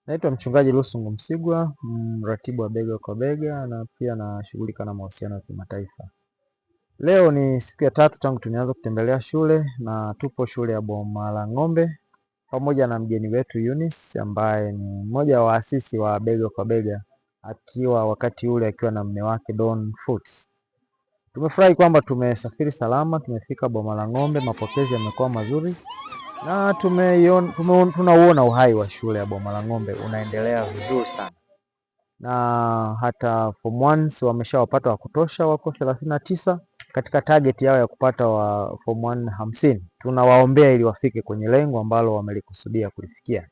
Naitwa Mchungaji Lusungu Msigwa, mratibu wa Bega kwa Bega na pia nashughulika na mahusiano ya kimataifa. Leo ni siku ya 3 tangu tumeanza kutembelea shule na tupo shule ya Boma la Ng'ombe pamoja na mgeni wetu Eunice ambaye ni mmoja wa waasisi wa Bega kwa Bega, wakati ule akiwa na mume wake Don Foots. Tumefurahi kwamba tumesafiri salama, tumefika Boma la Ng'ombe, mapokezi yamekuwa mazuri na tunauona uhai wa shule ya Boma la Ng'ombe unaendelea vizuri sana, na hata form 1 wameshawapata wa kutosha, wako 39 katika target yao ya kupata wa form 1 50. Tunawaombea ili wafike kwenye lengo ambalo wamelikusudia kulifikia,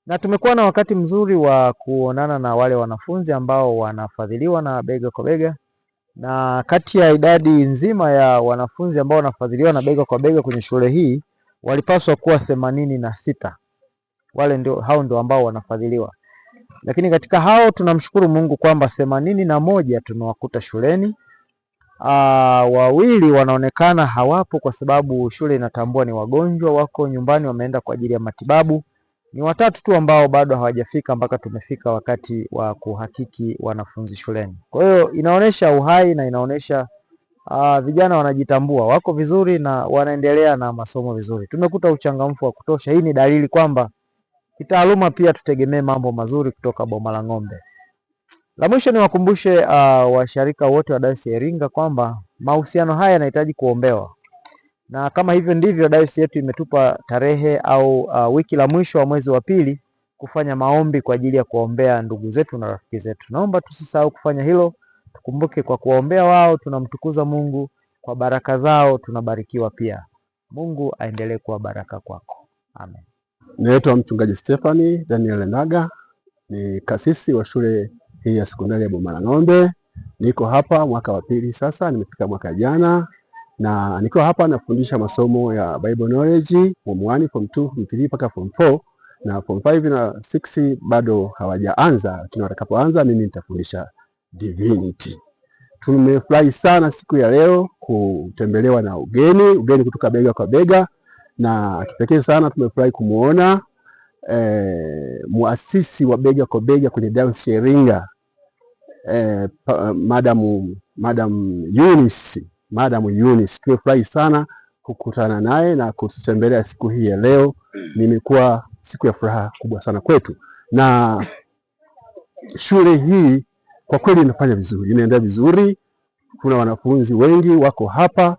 na tumekuwa na wakati mzuri wa kuonana na wale wanafunzi ambao wanafadhiliwa na Bega kwa Bega, na kati ya idadi nzima ya wanafunzi ambao wanafadhiliwa na Bega kwa Bega kwenye shule hii walipaswa kuwa 86. Hao ndio ambao wanafadhiliwa, lakini katika hao tunamshukuru Mungu kwamba 81 tumewakuta shuleni. 2 wanaonekana hawapo kwa sababu shule inatambua ni wagonjwa, wako nyumbani, wameenda kwa ajili ya matibabu. Ni 3 tu ambao bado hawajafika mpaka tumefika wakati wa kuhakiki wanafunzi shuleni. Kwa hiyo inaonesha uhai na inaonesha vijana wanajitambua, wako vizuri na wanaendelea na masomo vizuri. Tumekuta uchangamfu wa kutosha. Hii ni dalili kwamba kitaaluma pia tutegemee mambo mazuri kutoka Boma la Ng'ombe. La mwisho ni wakumbushe washarika wote wa Dayosisi ya Iringa kwamba mahusiano haya yanahitaji kuombewa, na kama hivyo ndivyo dayosisi yetu imetupa tarehe au wiki la mwisho wa mwezi wa 2 kufanya maombi kwa ajili ya kuombea ndugu zetu na rafiki zetu. Naomba tusisahau kufanya hilo. Tukumbuke kwa kuombea wao tunamtukuza Mungu, kwa baraka zao tunabarikiwa pia. Mungu aendelee kuwa baraka kwako. Amen. Naitwa Mchungaji Stephanie Daniel Ndaga, ni kasisi wa shule hii ya sekondari ya Boma la Ng'ombe. Niko hapa mwaka wa 2 sasa, nimefika mwaka jana, na niko hapa nafundisha masomo ya Bible Knowledge form 1, form 2, form 3 mpaka form 4, na form 5 na 6 bado hawajaanza, lakini watakapoanza mimi nitafundisha Divinity. Tumefurahi sana siku ya leo kutembelewa na ugeni kutoka Bega kwa Bega, na kipekee sana tumefurahi kumuona muasisi wa Bega kwa Bega kwenye Dayosisi ya Iringa, Madam Eunice. Tumefurahi sana kukutana naye na kututembelea siku hii ya leo. Nimekuwa siku ya furaha kubwa sana kwetu, na shule hii kwa kweli inafanya vizuri, inaendelea vizuri. Kuna wanafunzi wengi wako hapa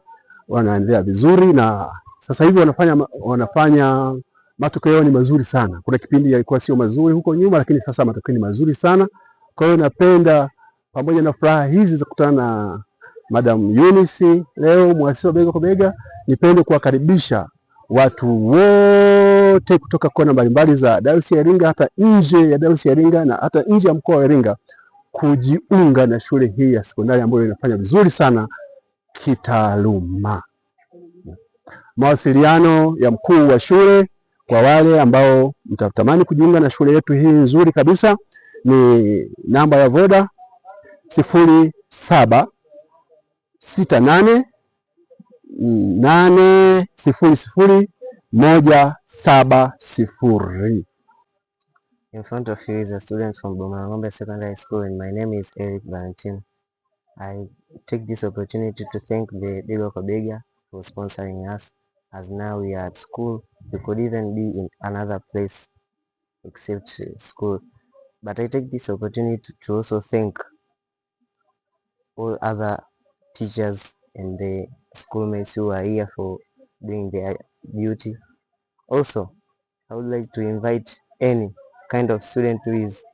wanaendelea vizuri, na sasa hivi wanafanya matokeo ni mazuri sana. Kuna kipindi yalikuwa sio mazuri huko nyuma, lakini sasa matokeo ni mazuri sana. Kwa hiyo napenda pamoja na furaha hizi za kukutana na Madam Eunice leo, muasisi wa Bega kwa Bega, nipende kuwakaribisha watu wote kutoka kona mbalimbali za Dayosisi ya Iringa, hata nje ya Dayosisi ya Iringa na hata nje ya mkoa wa Iringa, kujiunga na shule hii ya sekondari ambayo inafanya vizuri sana kitaaluma. Mawasiliano ya mkuu wa shule kwa wale ambao mtatamani kujiunga na shule yetu hii nzuri kabisa ni namba ya Voda 0768800170. In front of you is a student from Boma la Ng'ombe Secondary School, and my name is Eric Valentine. I take this opportunity to thank the Bega kwa Bega for sponsoring us, as now we are at school. We could even be in another place except school. But I take this opportunity to also thank all other teachers and the schoolmates who are here for doing their duty. Also, I would like to invite any kind of student who is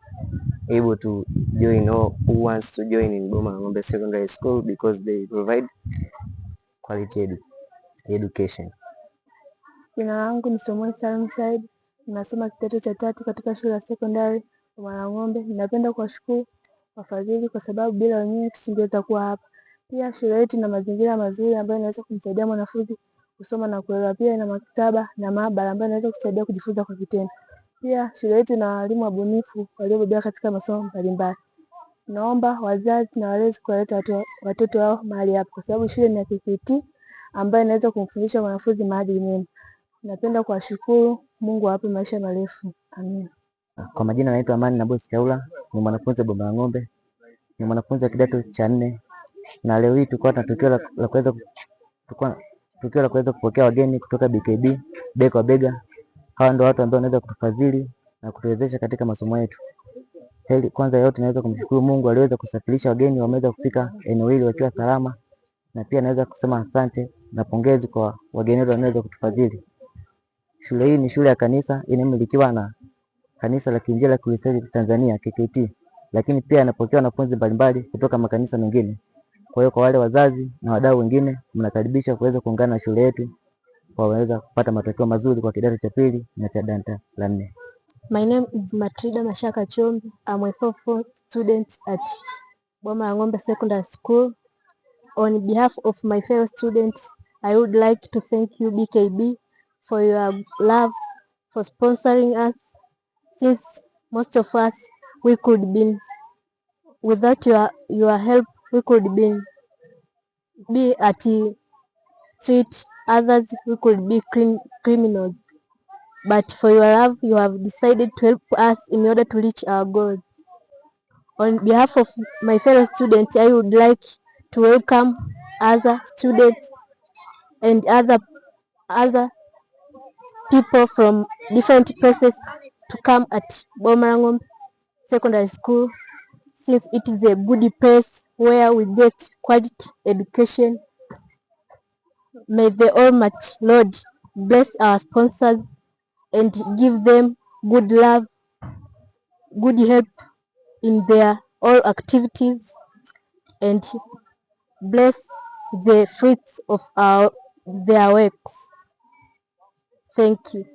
able to join or who wants to join in Boma la Ng'ombe Secondary School, because they provide quality education. Jina langu ni Somo Salum Said, ninasoma kidato cha 3 katika shule ya sekondari Boma la Ng'ombe. Ninapenda kuwashukuru wafadhili kwa sababu bila wenyewe tusingeweza kuwa hapa. Pia shule yetu ina mazingira mazuri ambayo inaweza kumsaidia mwanafunzi kusoma na kuelewa. Pia ina maktaba na maabara ambayo inaweza kusaidia kujifunza kwa vitendo. Pia shule yetu ina walimu wabunifu waliobobea katika masomo mbalimbali. Naomba wazazi na walezi kuwaleta watoto wao mahali hapa kwa sababu shule ni ya KKKT ambayo inaweza kumfundisha mwanafunzi maadili mema. Napenda kuwashukuru. Mungu awape maisha marefu. Amen. Kwa majina naitwa Amani Nabosi Kaula, ni mwanafunzi wa Boma la Ng'ombe, ni mwanafunzi wa kidato cha 4, na leo hii tulikuwa na tukio la kuweza kupokea wageni kutoka BKB bega kwa bega. Hawa ndio watu ambao wanaweza kutufadhili na kutuwezesha katika masomo yetu. Kwanza yote naweza kumshukuru Mungu aliweza kusafirisha wageni wameweza kufika eneo hili wakiwa salama, na pia naweza kusema asante na pongezi kwa wageni wanaoweza kutufadhili. Shule hii ni shule ya kanisa inayomilikiwa na Kanisa la Kiinjili la Kilutheri Tanzania KKT, lakini pia inapokea wanafunzi mbalimbali kutoka makanisa mengine. Kwa hiyo kwa wale wazazi na wadau wengine, mnakaribisha kuweza kuungana na shule yetu kwa kuweza kupata matokeo mazuri kwa kidato cha 2 na cha darasa la 4. My name is Matrida Mashaka Chombi. I'm a fourth student at Boma la Ng'ombe Secondary School. On behalf of my fellow students, I would like to thank you BKB for your love, for sponsoring us, since most of us we could be without your help we could be at the street, others we could be criminals, but for your love you have decided to help us in order to reach our goals. On behalf of my fellow students, I would like to welcome other students and other people from different places to come at Boma la Ng'ombe Secondary School, since it is a good place where we get quality education. May the Almighty Lord bless our sponsors and give them good love, good help in their all activities, and bless the fruits of their works. Thank you.